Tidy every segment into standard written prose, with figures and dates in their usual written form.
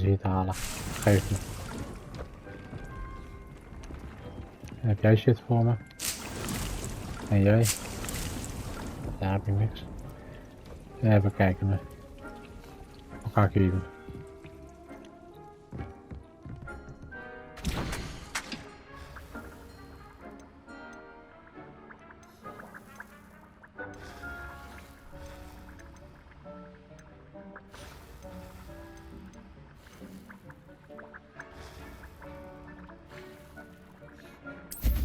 hier te halen. Geef me. Heb jij shit voor me? En jij? Daar heb ik niks. Even kijken. Wat ga ik hier doen?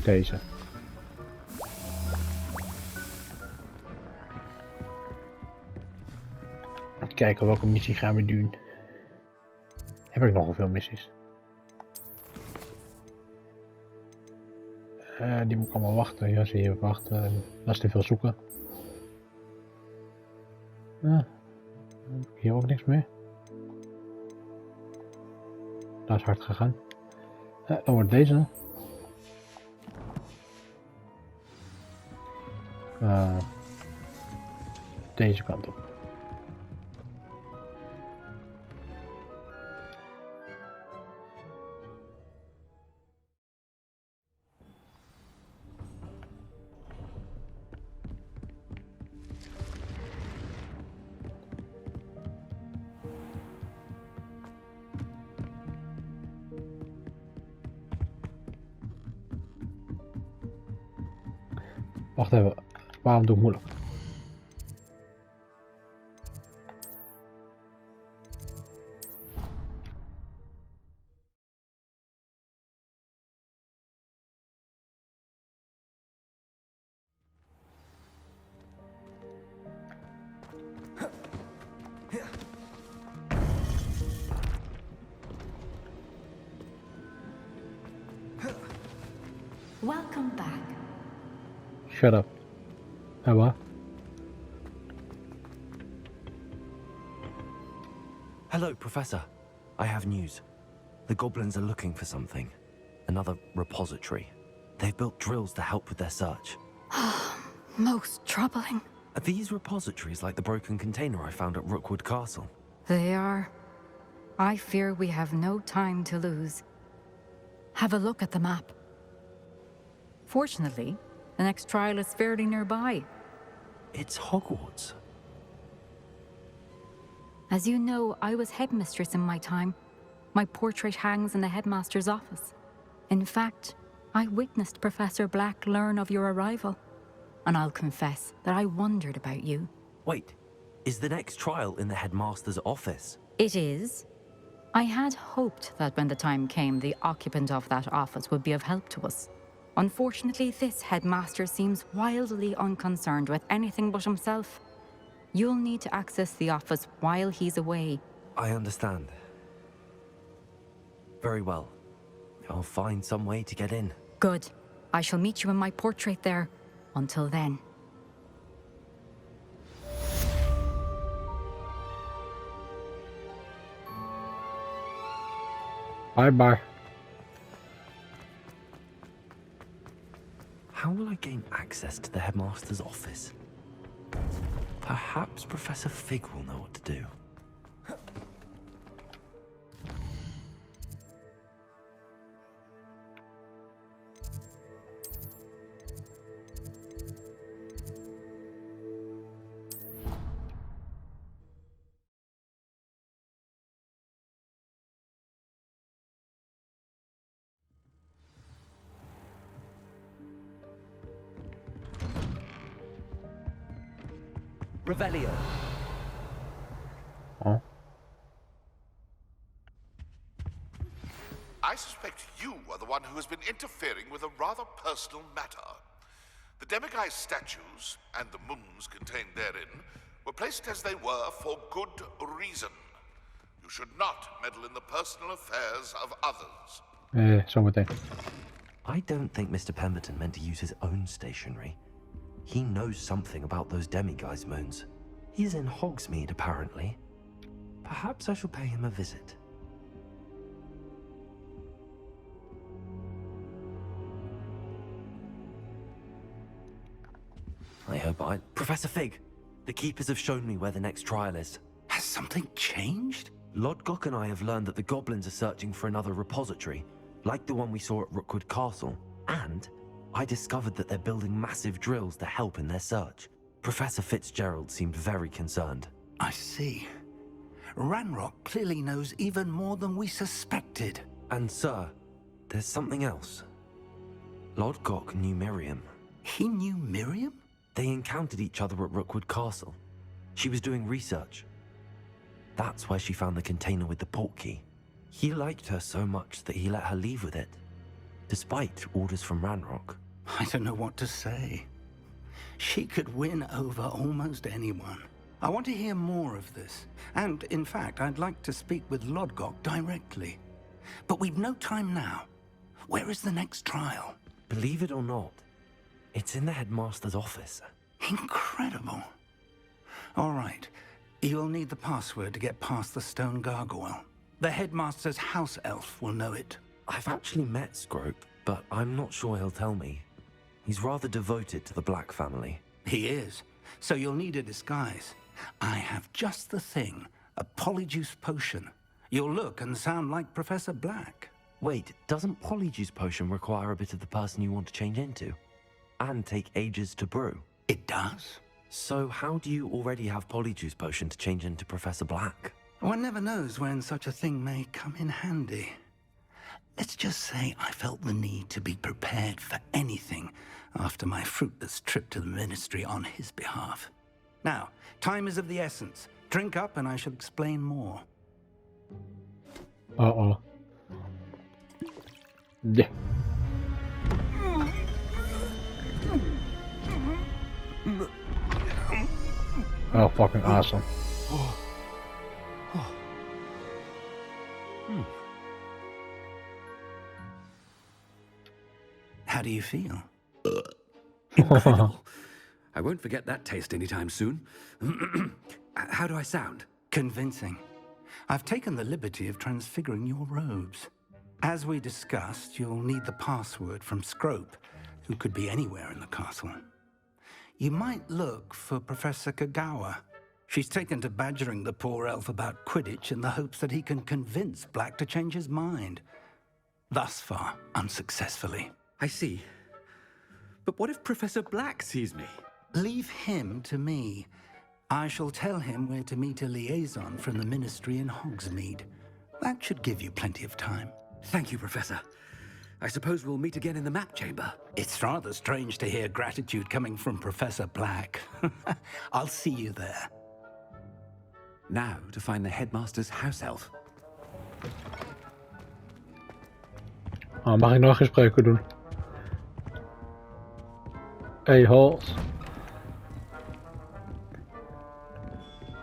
Deze. Kijken welke missie gaan we doen. Heb ik nogal veel missies? Die moet ik allemaal wachten. Ja, zie je, wachten. Dat is te veel zoeken. Hier ook niks meer. Dat is hard gegaan. Dan wordt deze. Deze kant op. Wacht even, waarom doe ik moeilijk? Welcome back. Shut up. What? Hello, Professor. I have news. The goblins are looking for something. Another repository. They've built drills to help with their search. Most troubling. Are these repositories like the broken container I found at Rookwood Castle? They are. I fear we have no time to lose. Have a look at the map. Fortunately, the next trial is fairly nearby. It's Hogwarts. As you know, I was headmistress in my time. My portrait hangs in the headmaster's office. In fact, I witnessed Professor Black learn of your arrival. And I'll confess that I wondered about you. Wait, is the next trial in the headmaster's office? It is. I had hoped that when the time came, the occupant of that office would be of help to us. Unfortunately, this headmaster seems wildly unconcerned with anything but himself. You'll need to access the office while he's away. I understand. Very well. I'll find some way to get in. Good. I shall meet you in my portrait there. Until then. Bye. How will I gain access to the headmaster's office? Perhaps Professor Fig will know what to do. Revelio. Oh. I suspect you are the one who has been interfering with a rather personal matter. The demiguise statues and the moons contained therein were placed as they were for good reason. You should not meddle in the personal affairs of others. Zometeen. I don't think Mr. Pemberton meant to use his own stationery. He knows something about those demiguise moons. He's in Hogsmeade, apparently. Perhaps I shall pay him a visit. I hope Professor Fig, the Keepers have shown me where the next trial is. Has something changed? Lodgok and I have learned that the goblins are searching for another repository, like the one we saw at Rookwood Castle. And I discovered that they're building massive drills to help in their search. Professor Fitzgerald seemed very concerned. I see. Ranrock clearly knows even more than we suspected. And sir, there's something else. Lodgok knew Miriam. He knew Miriam? They encountered each other at Rookwood Castle. She was doing research. That's where she found the container with the portkey. He liked her so much that he let her leave with it, despite orders from Ranrock. I don't know what to say. She could win over almost anyone. I want to hear more of this. And, in fact, I'd like to speak with Lodgok directly. But we've no time now. Where is the next trial? Believe it or not, it's in the headmaster's office. Incredible. All right. You'll need the password to get past the stone gargoyle. The headmaster's house elf will know it. I've actually met Scrope, but I'm not sure he'll tell me. He's rather devoted to the Black family. He is. So you'll need a disguise. I have just the thing. A polyjuice potion. You'll look and sound like Professor Black. Wait, doesn't Polyjuice Potion require a bit of the person you want to change into? And take ages to brew? It does. So how do you already have Polyjuice Potion to change into Professor Black? One never knows when such a thing may come in handy. Let's just say I felt the need to be prepared for anything after my fruitless trip to the Ministry on his behalf. Now, time is of the essence. Drink up and I shall explain more. Uh-oh. Yeah. Oh, fucking awesome. How do you feel? Incredible. I won't forget that taste anytime soon. How do I sound? Convincing. I've taken the liberty of transfiguring your robes. As we discussed, you'll need the password from Scrope, who could be anywhere in the castle. You might look for Professor Kagawa. She's taken to badgering the poor elf about Quidditch in the hopes that he can convince Black to change his mind. Thus far, unsuccessfully. I see. But what if Professor Black sees me? Leave him to me. I shall tell him where to meet a liaison from the Ministry in Hogsmeade. That should give you plenty of time. Thank you, Professor. I suppose we'll meet again in the map chamber. It's rather strange to hear gratitude coming from Professor Black. I'll see you there. Now to find the headmaster's house elf. Oh, mag ik nog gesprekken doen? Hey, Hols.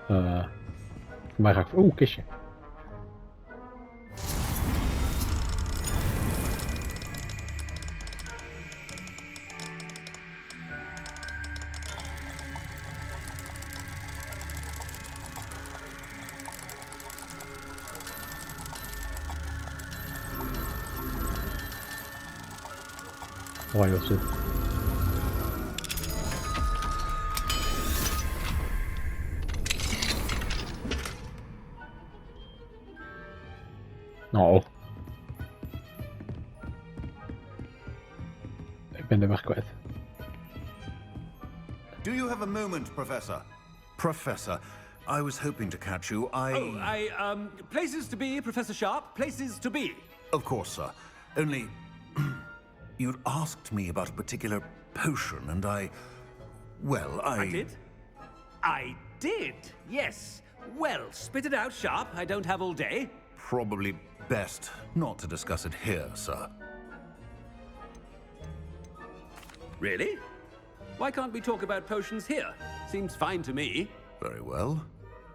Voor mij ga ik... Oeh, kistje. Oh, you'll see. Nou. Ik ben de weg kwijt. Do you have a moment, Professor? Professor, I was hoping to catch you. Places to be, Professor Sharp. Places to be. Of course, sir. Only... you'd asked me about a particular potion, and well, I did? I did, yes. Well, spit it out, Sharp. I don't have all day. Probably best not to discuss it here, sir. Really? Why can't we talk about potions here? Seems fine to me. Very well.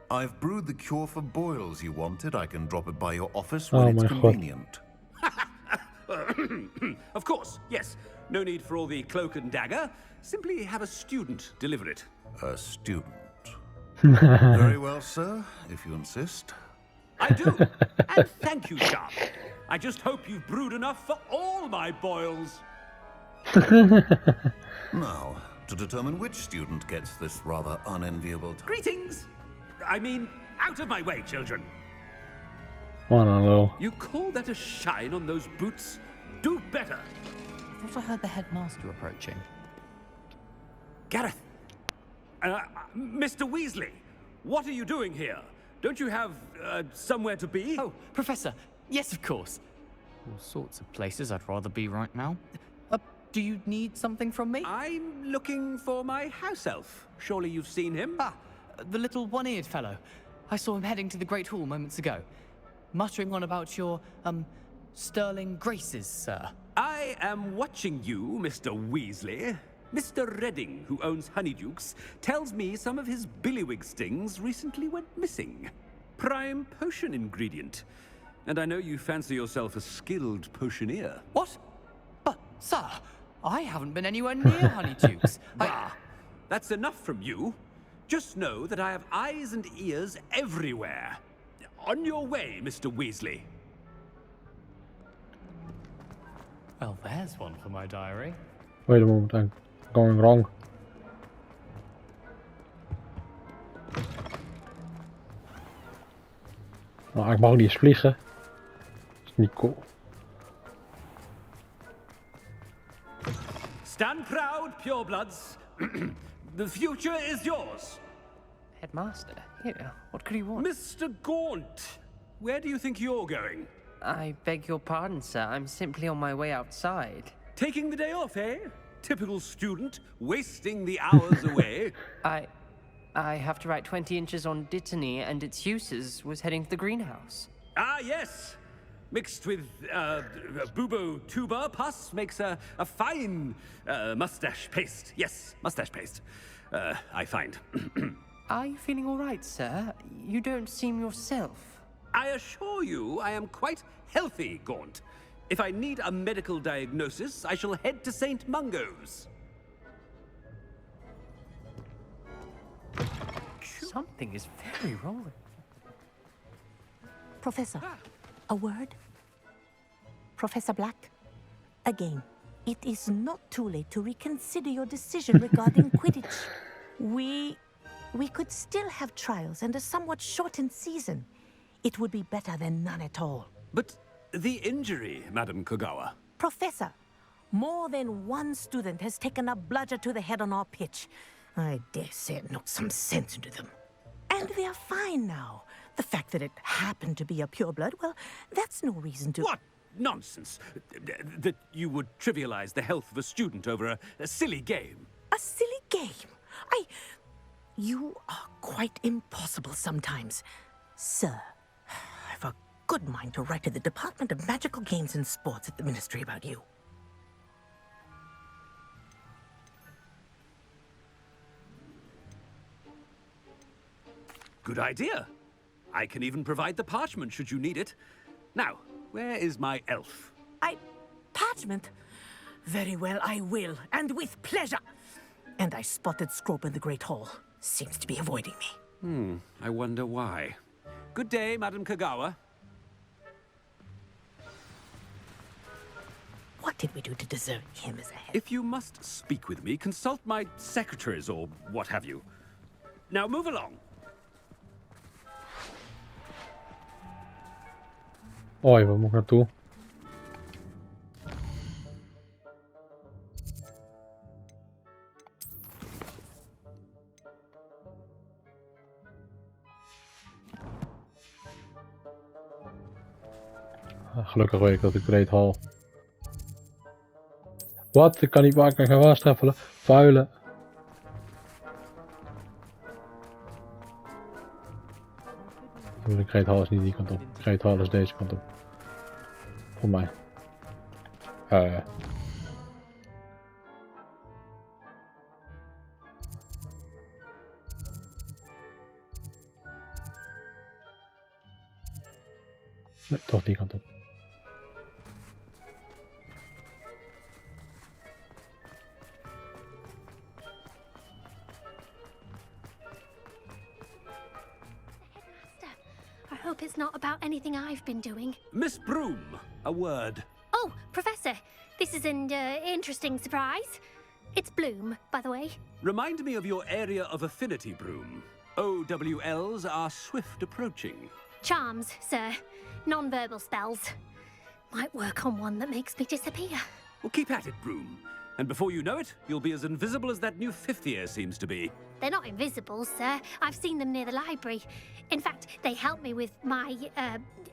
I've brewed the cure for boils you wanted. I can drop it by your office when it's convenient. Of course, yes. No need for all the cloak and dagger. Simply have a student deliver it. A student. Very well, sir, if you insist. I do. And thank you, Sharp. I just hope you've brewed enough for all my boils. Now, to determine which student gets this rather unenviable task. Greetings. I mean, out of my way, children. What a lul. You call that a shine on those boots? Do better! I thought I heard the headmaster approaching. Gareth! Mr. Weasley! What are you doing here? Don't you have, somewhere to be? Oh, Professor! Yes, of course. All sorts of places I'd rather be right now. Do you need something from me? I'm looking for my house elf. Surely you've seen him? Ah, the little one-eared fellow. I saw him heading to the Great Hall moments ago. Muttering on about your, sterling graces, sir. I am watching you, Mr. Weasley. Mr. Redding, who owns Honeydukes, tells me some of his billywig stings recently went missing. Prime potion ingredient. And I know you fancy yourself a skilled potioneer. What? But, sir, I haven't been anywhere near Honeydukes. Bah! That's enough from you. Just know that I have eyes and ears everywhere. On your way, Mr. Weasley. Well, there's one for my diary. Wait a moment, I'm going wrong. Maar ik mag niet eens vliegen. Dat is niet cool. Stand proud, purebloods. The future is yours. Headmaster, here, what could you want? Mr. Gaunt, where do you think you're going? I beg your pardon, sir. I'm simply on my way outside. Taking the day off, eh? Typical student, wasting the hours away. I have to write 20 inches on Dittany and its uses. Was heading to the greenhouse. Ah, yes. Mixed with bubo tuber pus makes a fine mustache paste. Yes, mustache paste. I find. Are you feeling all right, sir? You don't seem yourself. I assure you I am quite healthy, Gaunt. If I need a medical diagnosis, I shall head to St. Mungo's. Something is very wrong. Professor, a word? Professor Black, again, it is not too late to reconsider your decision regarding Quidditch. We could still have trials and a somewhat shortened season. It would be better than none at all. But the injury, Madam Kogawa. Professor, more than one student has taken a bludger to the head on our pitch. I dare say it knocked some sense into them. And they're fine now. The fact that it happened to be a pureblood, well, that's no reason to... What nonsense! That you would trivialize the health of a student over a silly game. A silly game? You are quite impossible sometimes. Sir, I've a good mind to write to the Department of Magical Games and Sports at the Ministry about you. Good idea. I can even provide the parchment should you need it. Now, where is my elf? Parchment? Very well, I will, and with pleasure. And I spotted Scrope in the Great Hall. Seems to be avoiding me. I wonder why. Good day, Madam Kogawa. What did we do to deserve him as a head? If you must speak with me, consult my secretaries or what have you. Now move along. Oi, waar moet ik naartoe? Gelukkig weet ik dat ik Great Hall. Wat? Ik kan niet waar ik gaan vasteffelen. Vuilen. De Great Hall is niet die kant op. De Great Hall is deze kant op. Voor mij. Nee, toch die kant op. I hope it's not about anything I've been doing. Miss Broom, a word. Oh, Professor, this is an interesting surprise. It's Bloom, by the way. Remind me of your area of affinity, Broom. OWLs are swift approaching. Charms, sir. Non-verbal spells. Might work on one that makes me disappear. Well, keep at it, Broom. And before you know it, you'll be as invisible as that new 5th year seems to be. They're not invisible, sir. I've seen them near the library. In fact, they help me with my,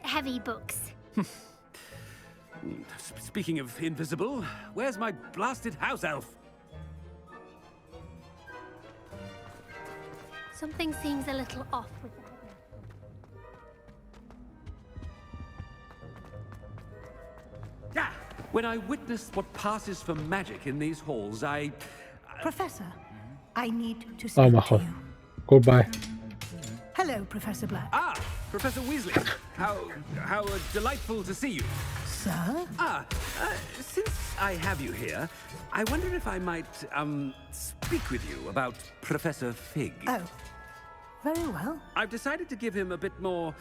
heavy books. Speaking of invisible, where's my blasted house elf? Something seems a little off with the headmaster. When I witness what passes for magic in these halls, Professor, I need to Oh speak my to god. you. Goodbye. Hello, Professor Black. Ah, Professor Weasley. How delightful to see you. Sir? Since I have you here, I wonder if I might, speak with you about Professor Fig. Oh, very well. I've decided to give him a bit more,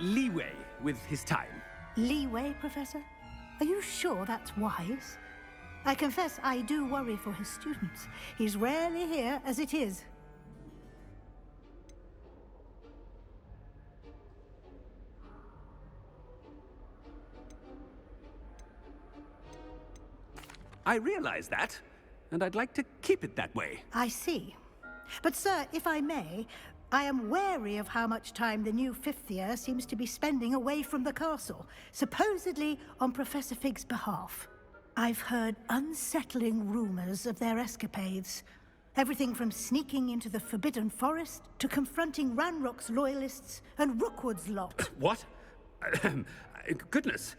leeway with his time. Leeway, Professor? Are you sure that's wise? I confess I do worry for his students. He's rarely here as it is. I realize that, and I'd like to keep it that way. I see. But, sir, if I may, I am wary of how much time the new 5th year seems to be spending away from the castle, supposedly on Professor Fig's behalf. I've heard unsettling rumors of their escapades. Everything from sneaking into the Forbidden Forest to confronting Ranrock's loyalists and Rookwood's lot. What? Goodness.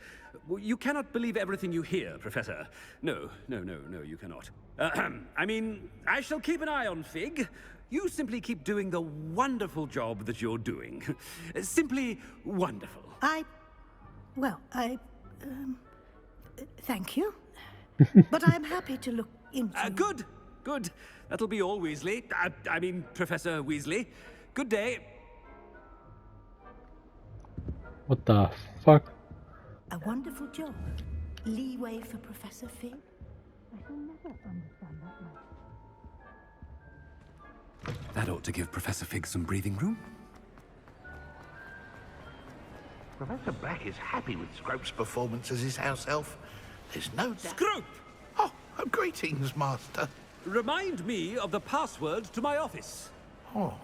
You cannot believe everything you hear, Professor. No, you cannot. I mean, I shall keep an eye on Fig. You simply keep doing the wonderful job that you're doing. Simply wonderful. Thank you. But I'm happy to look into... Good. That'll be all, Weasley. I mean, Professor Weasley. Good day. What the fuck? A wonderful job. Leeway for Professor Fig? I shall never understand that much. That ought to give Professor Fig some breathing room. Professor Black is happy with Scrope's performance as his house elf. There's no doubt. Scrope! Oh, greetings, Master. Remind me of the password to my office. Oh,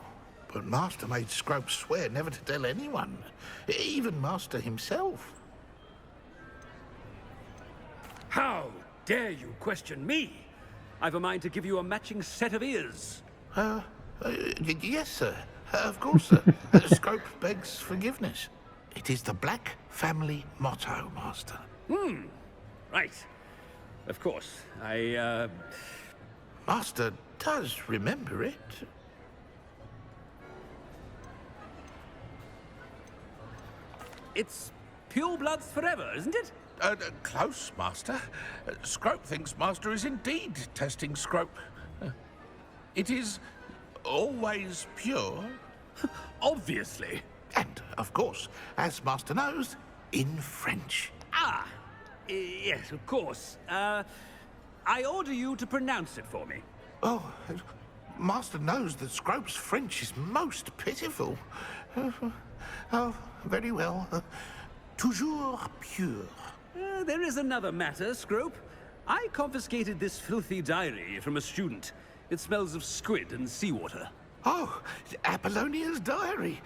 but Master made Scrope swear never to tell anyone, even Master himself. How dare you question me? I've a mind to give you a matching set of ears. Yes, sir. Of course, sir. Scrope begs forgiveness. It is the Black family motto, Master. Right. Of course. Master does remember it. It's pure bloods forever, isn't it? Close, Master. Scrope thinks Master is indeed testing Scrope. It is always pure. Obviously. And, of course, as Master knows, in French. Yes, of course. I order you to pronounce it for me. Oh, Master knows that Scrope's French is most pitiful. Oh, very well. Toujours pure. There is another matter, Scrope. I confiscated this filthy diary from a student. It smells of squid and seawater. Oh, Apollonia's diary.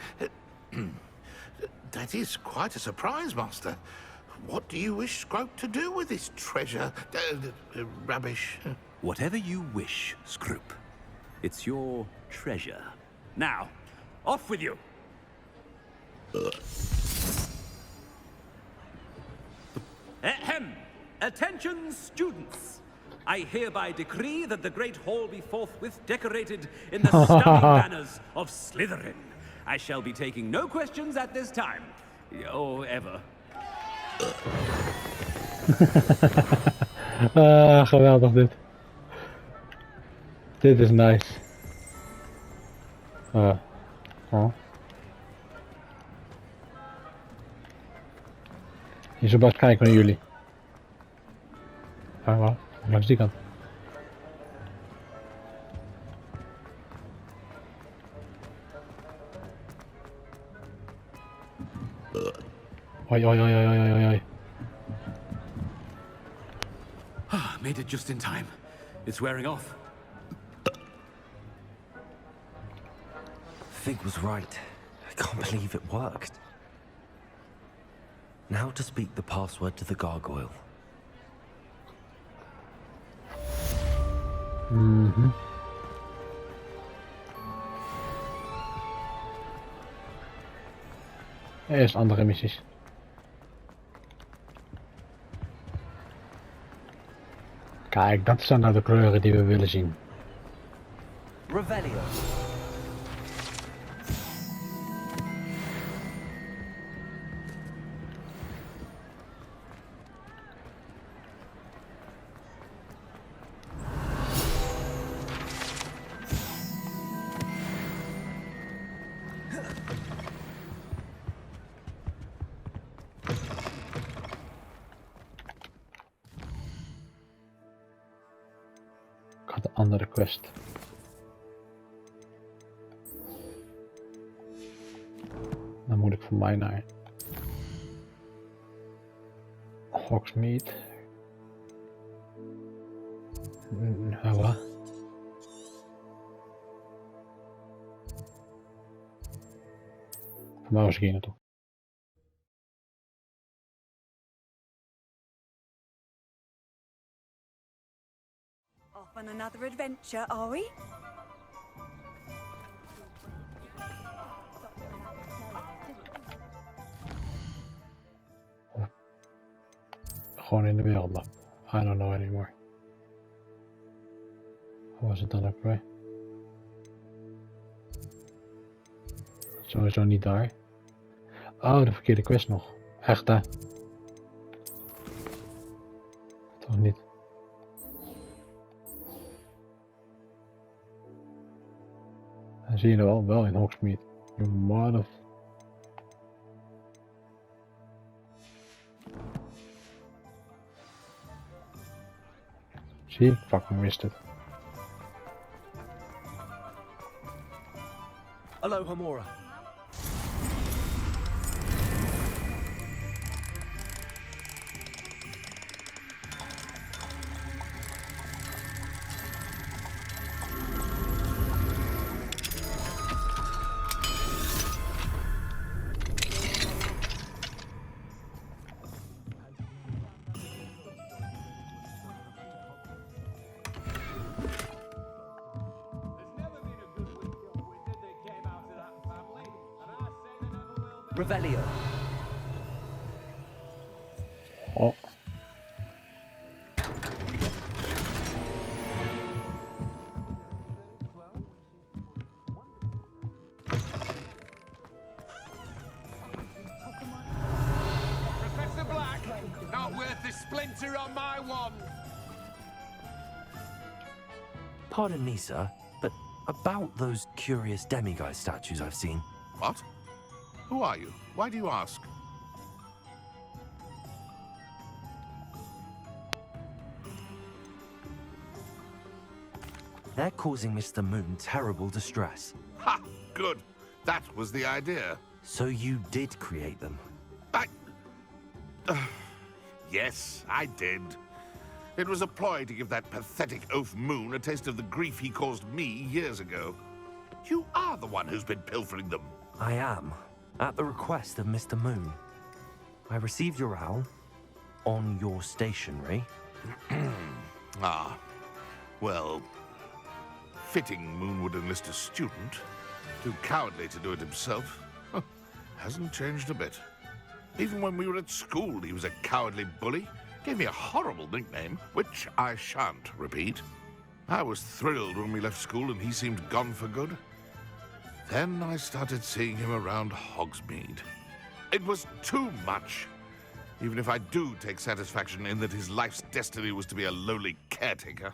That is quite a surprise, Master. What do you wish Scrope to do with this treasure? Rubbish. Whatever you wish, Scrope. It's your treasure. Now, off with you. Ahem! Attention, students! I hereby decree that the Great Hall be forthwith decorated in the stunning banners of Slytherin. I shall be taking no questions at this time. Or ever. Geweldig dit. Dit is nice. Hier zo best kijken naar jullie. Waar? Langs die kant. Oi, oi, oi, oi, oi, oi, oi. Made it just in time. It's wearing off. Fig was right. I can't believe it worked. Now to speak the password to the gargoyle. Mhm. Eerst andere missies. Kijk, dat zijn nou de kleuren die we willen zien. Revelio. Ik had een andere quest. Dan moet ik voor mij naar Hogsmeade. Wat? Voor mij was ik hier naartoe. Off on another adventure, are we? Gewoon in de wereldmap. I don't know anymore. Hoe was het dan ook weer? Sowieso niet daar. Oh, de verkeerde quest nog. Echt hè? Toch niet? Dan zie je er wel in Hogsmeade. You mother... Zie ik fucking mist het. Hello, Hamora. Revelio. Oh. Professor Black, not worth the splinter on my wand. Pardon me, sir, but about those curious demiguise statues I've seen. What? Who are you? Why do you ask? They're causing Mr. Moon terrible distress. Ha! Good. That was the idea. So you did create them? Yes, I did. It was a ploy to give that pathetic oaf Moon a taste of the grief he caused me years ago. You are the one who's been pilfering them. I am, at the request of Mr. Moon. I received your owl on your stationery. Ah, well, fitting Moon would enlist a student. Too cowardly to do it himself. Hasn't changed a bit. Even when we were at school, he was a cowardly bully. Gave me a horrible nickname, which I shan't repeat. I was thrilled when we left school and he seemed gone for good. Then I started seeing him around Hogsmeade. It was too much. Even if I do take satisfaction in that his life's destiny was to be a lowly caretaker.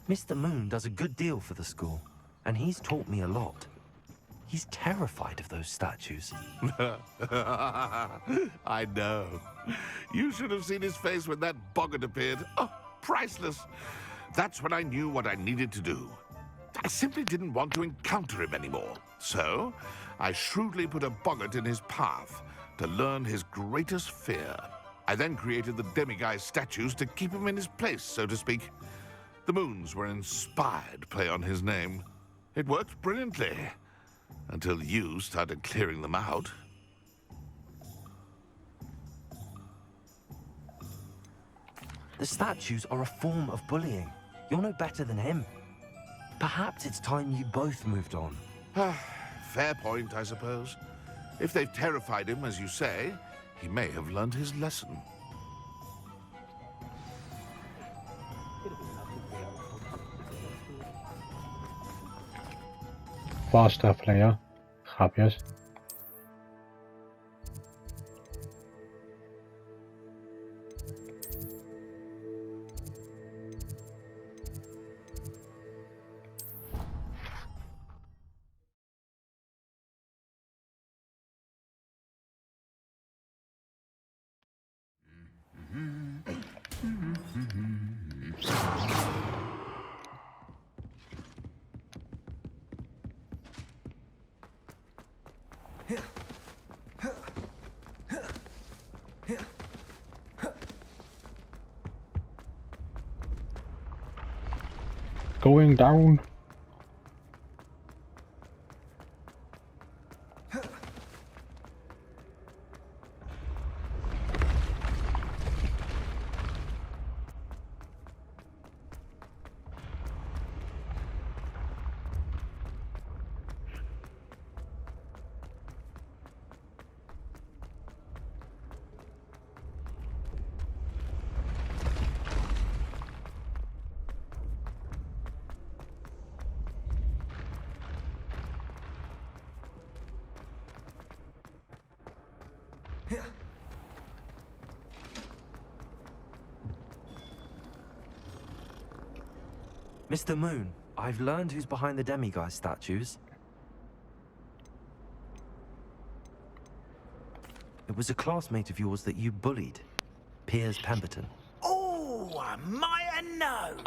Mr. Moon does a good deal for the school, and he's taught me a lot. He's terrified of those statues. I know. You should have seen his face when that boggart appeared. Oh, priceless. That's when I knew what I needed to do. I simply didn't want to encounter him anymore. So, I shrewdly put a boggart in his path to learn his greatest fear. I then created the demiguise statues to keep him in his place, so to speak. The moons were an inspired play on his name. It worked brilliantly, until you started clearing them out. The statues are a form of bullying. You're no better than him. Perhaps it's time you both moved on. Fair point, I suppose. If they've terrified him, as you say, he may have learned his lesson. Fastaffelen, ja. Grapjes. Going down. Mr. Moon, I've learned who's behind the demiguise statues. It was a classmate of yours that you bullied, Piers Pemberton. Oh, I might have known.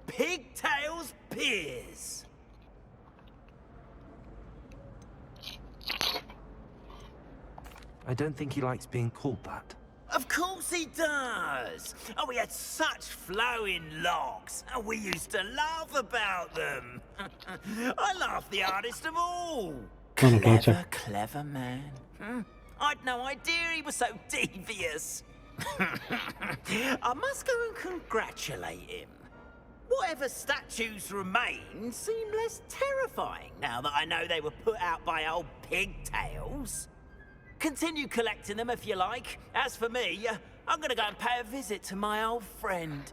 Pigtails Piers. I don't think he likes being called that. Of course he does. Oh, we had such flowing locks, and we used to laugh about them. I laughed the hardest of all. Clever man. I'd no idea he was so devious. I must go and congratulate him. Whatever statues remain seem less terrifying now that I know they were put out by old pigtails. Continue collecting them if you like. As for me, I'm gonna go and pay a visit to my old friend.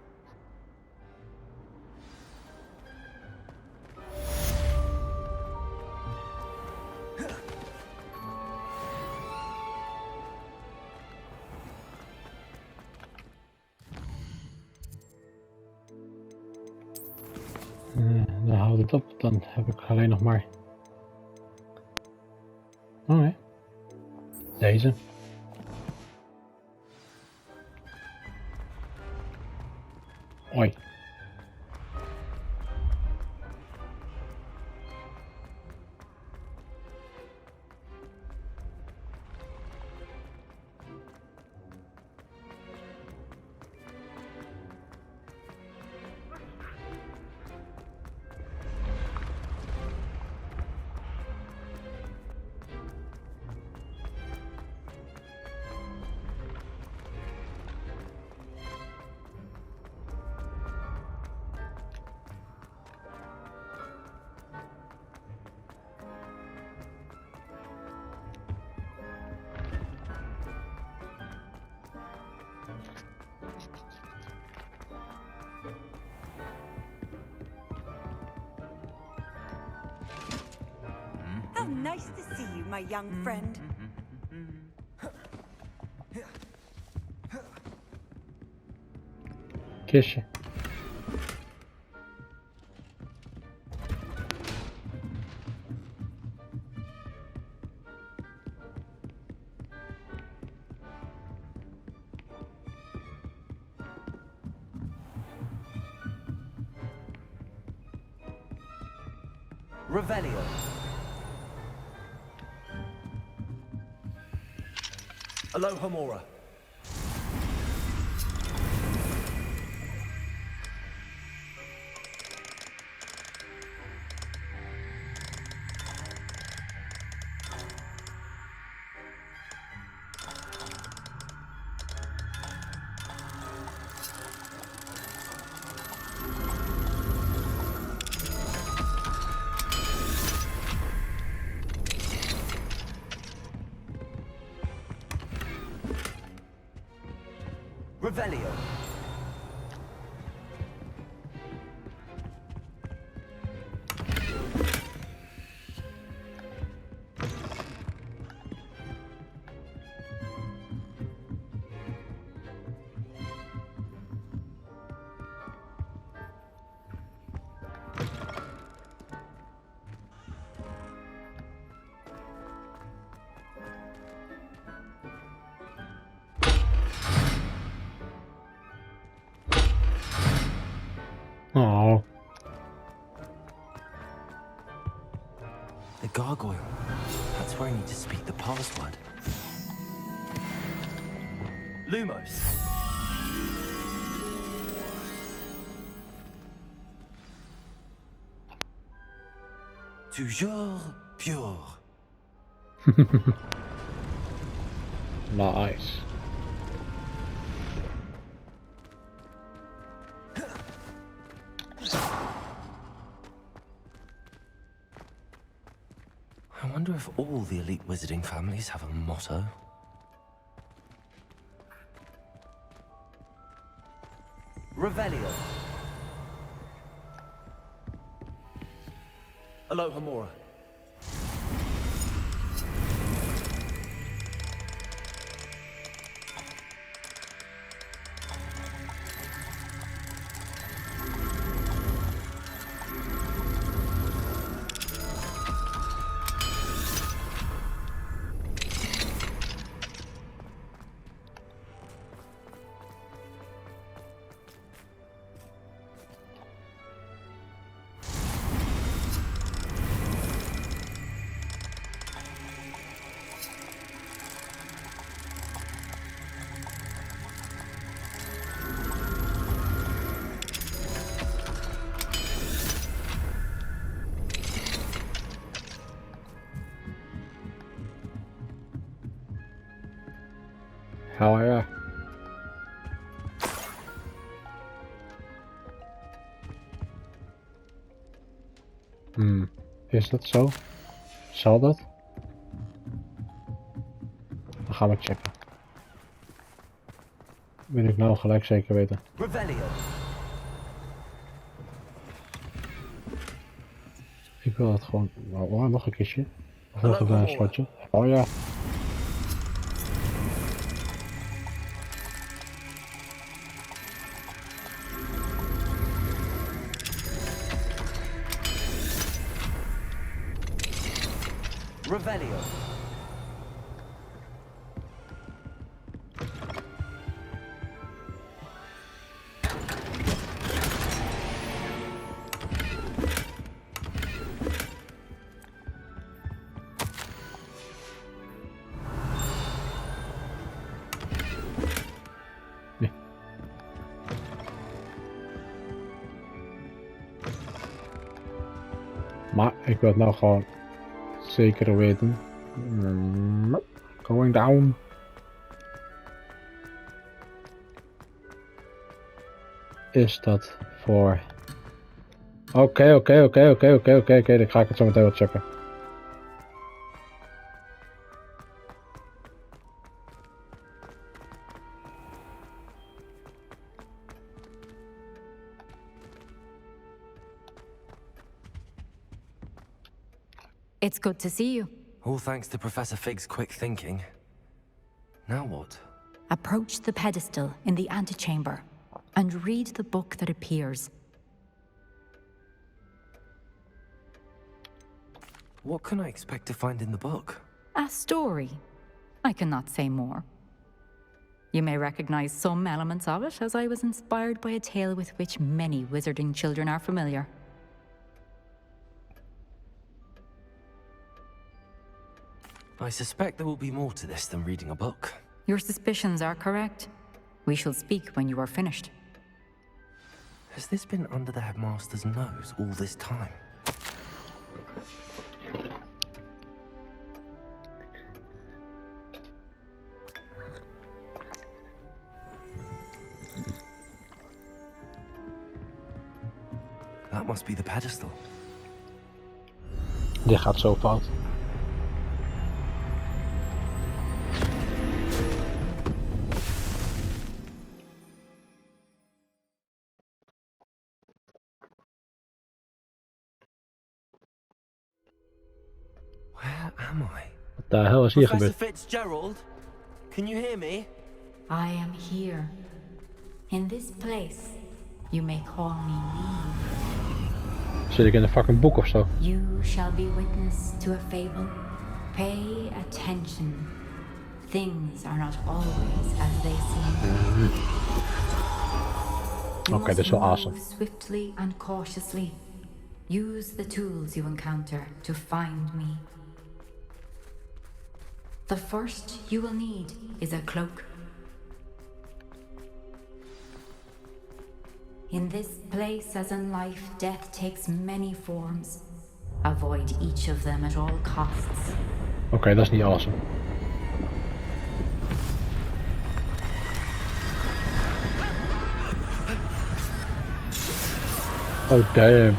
Dan houdt het op. Dan heb ik alleen nog maar... Oh nee. Deze. Oi. How nice to see you, my young friend. Kistje. Revelio. Alohomora. Revelio. Oh. The gargoyle. That's where I need to speak the password. Lumos. Toujours pure. Nice. I wonder if all the elite wizarding families have a motto. Revelio. Alohomora. Hell yeah. Is dat zo? Zal dat? Dan gaan we checken. Wil ik nou gelijk zeker weten. Revelio. Ik wil het gewoon... Oh, nog een kistje. Of nog een slotje. Oh ja. Revelio. Nee. Maar ik wil het nou gewoon zeker weten. Going down. Is dat voor... Oké, dan ga ik het zo meteen wel checken. It's good to see you. All thanks to Professor Fig's quick thinking. Now what? Approach the pedestal in the antechamber and read the book that appears. What can I expect to find in the book? A story. I cannot say more. You may recognize some elements of it, as I was inspired by a tale with which many wizarding children are familiar. I suspect there will be more to this than reading a book. Your suspicions are correct. We shall speak when you are finished. Has this been under the headmaster's nose all this time? That must be the pedestal. Dit gaat zo fout. Where am I? Wat de hel is hier Professor gebeurd? Fitzgerald, can you hear me? I am here. In this place, you may call me Neve. Zit ik in een fucking boek of zo? You shall be witness to a fable. Pay attention. Things are not always as they seem. Okay, this is wel awesome. Move swiftly and cautiously. Use the tools you encounter to find me. The first you will need is a cloak. In this place, as in life, death takes many forms. Avoid each of them at all costs. Oké, dat is niet awesome. Oh damn.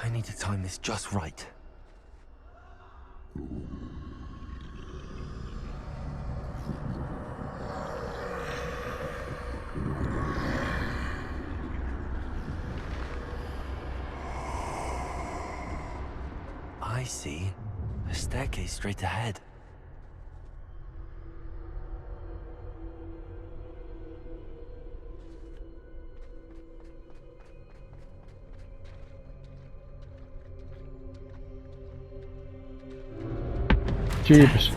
I need to time this just right. I see a staircase straight ahead. Jeepers.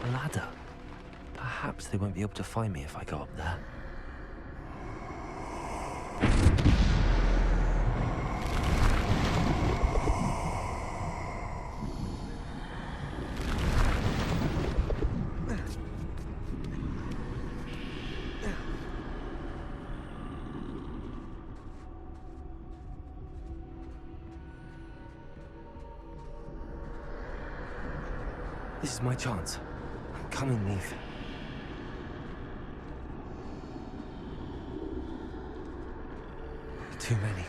A ladder. Perhaps they won't be able to find me if I go up there. This is my chance. I'm coming, Neve. Too many.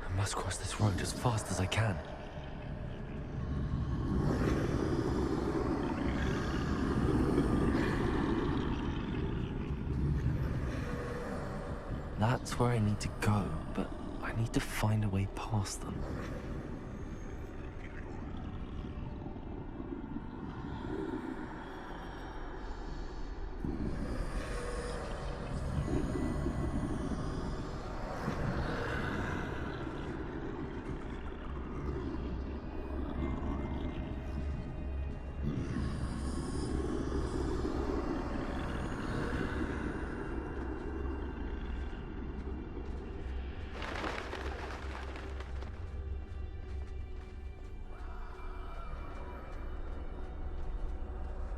I must cross this road as fast as I can. That's where I need to go, but I need to find a way past them.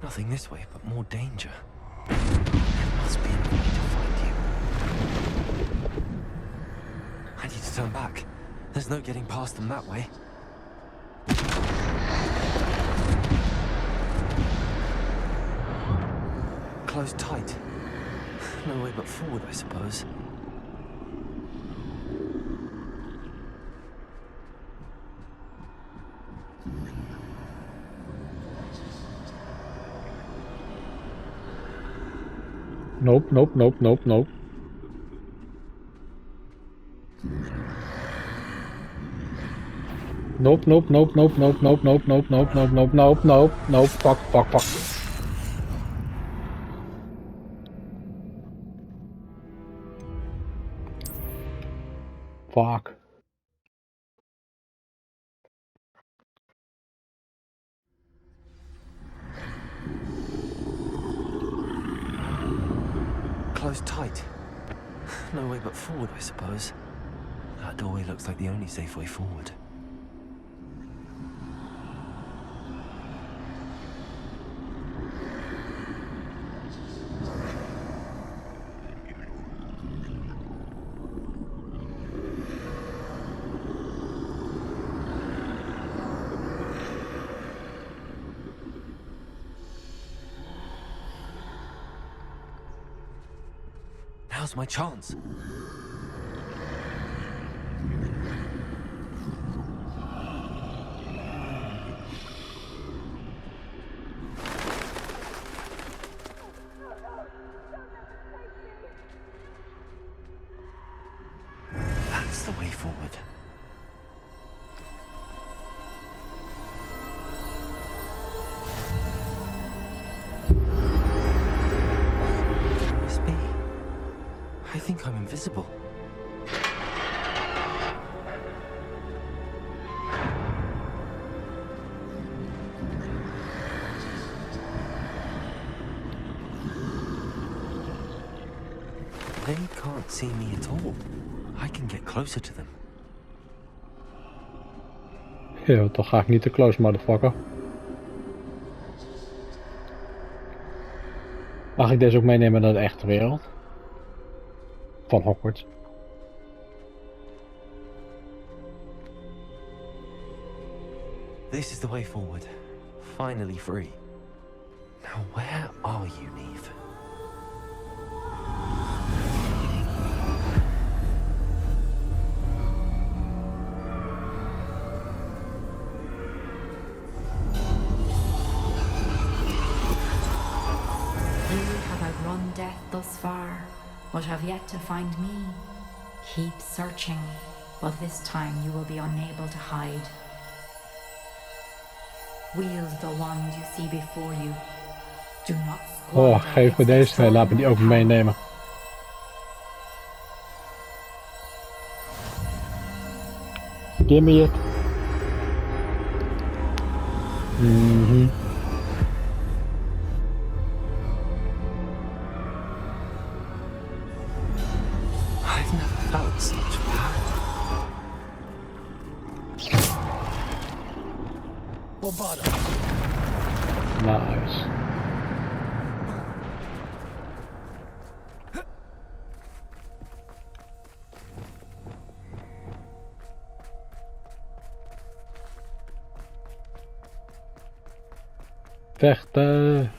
Nothing this way, but more danger. There must be a way to find you. I need to turn back. There's no getting past them that way. Closed tight. No way but forward, I suppose. Nope, nope, nope, nope, nope. Nope, nope, nope, nope, nope, nope, nope, nope, nope, nope, nope, nope, nope, nope, fuck, fuck, fuck. Fuck. Closed tight. No way but forward, I suppose. That doorway looks like the only safe way forward. Now's my chance. That's the way forward. Must be. I think I'm invisible. They can't see me at all. I can get closer to them. Ja, toch ga ik niet te close, motherfucker. Mag ik deze ook meenemen naar de echte wereld? Van Hogwarts. This is the way forward. Finally free. Now where are you, Neve? Outrun death thus far, but have yet to find me. Keep searching, but this time you will be unable to hide. Wield the wand you see before you. Do not Oh, geef me deze. Laat me die ook meenemen. Give me it. I've never felt such power. Nice. Vechten.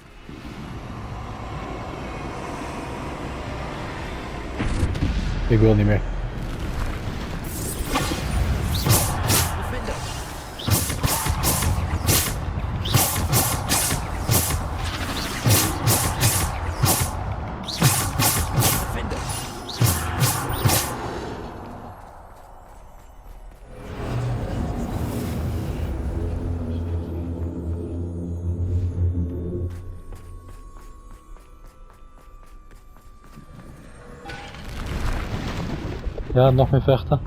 Ik wil niet meer. Ja, nog meer vechten.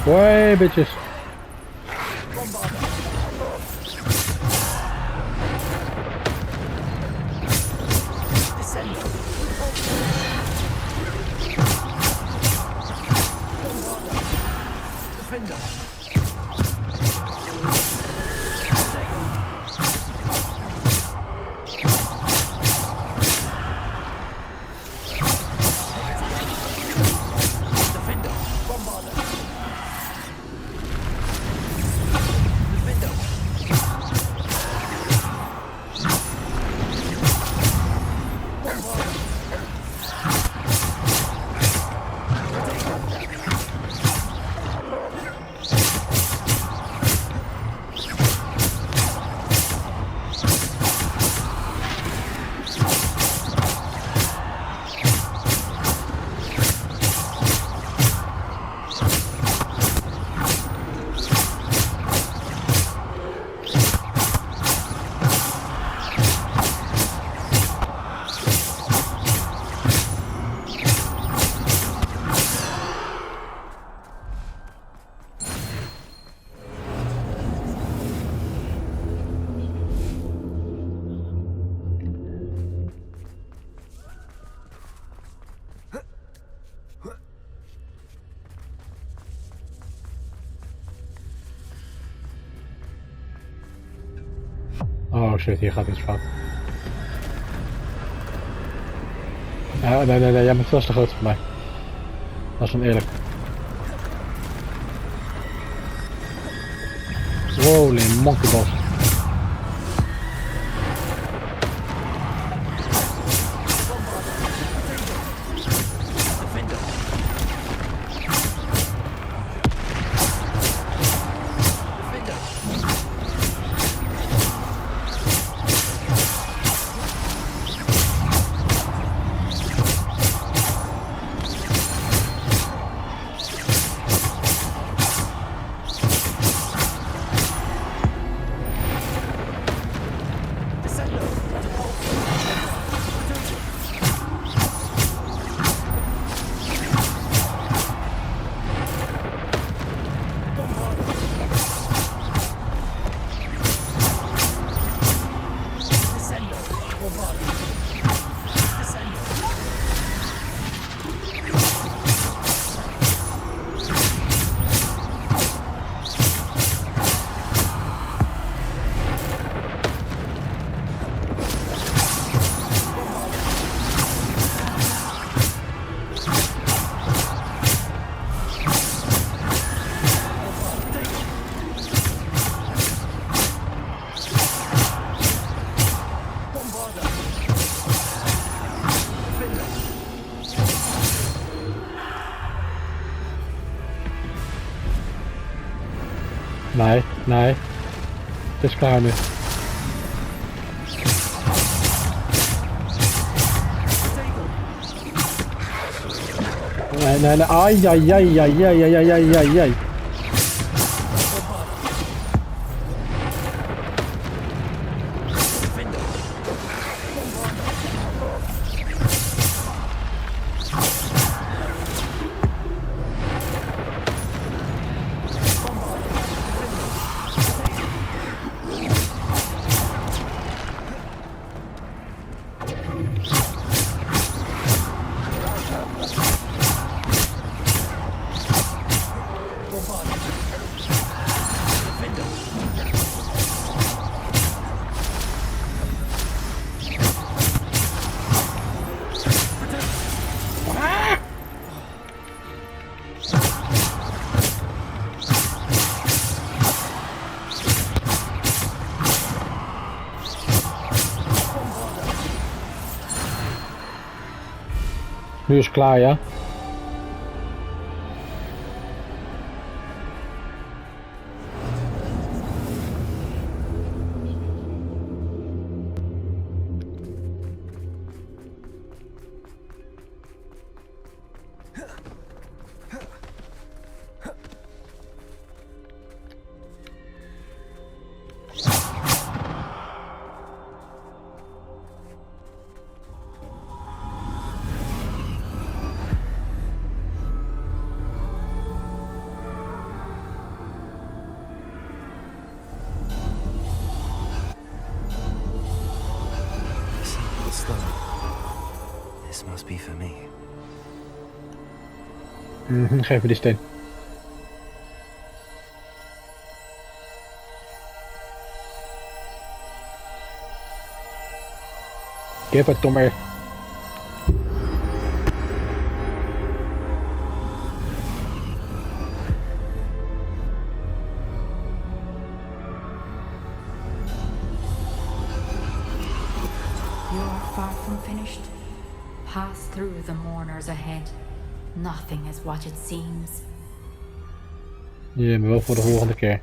Hoi, bitches. Oh shit, hier gaat iets fout. Nee, jij bent veel te groot voor mij. Dat is oneerlijk. Holy monkey boss. Nee. Het is klaar nu. Nee. Ai. Nu is het klaar, ja? This must be for me. Geef me die steen. Give it to me. You're far from finished. Pass through the mourners ahead. Nothing is what it seems. Ja, maar wel voor de volgende keer.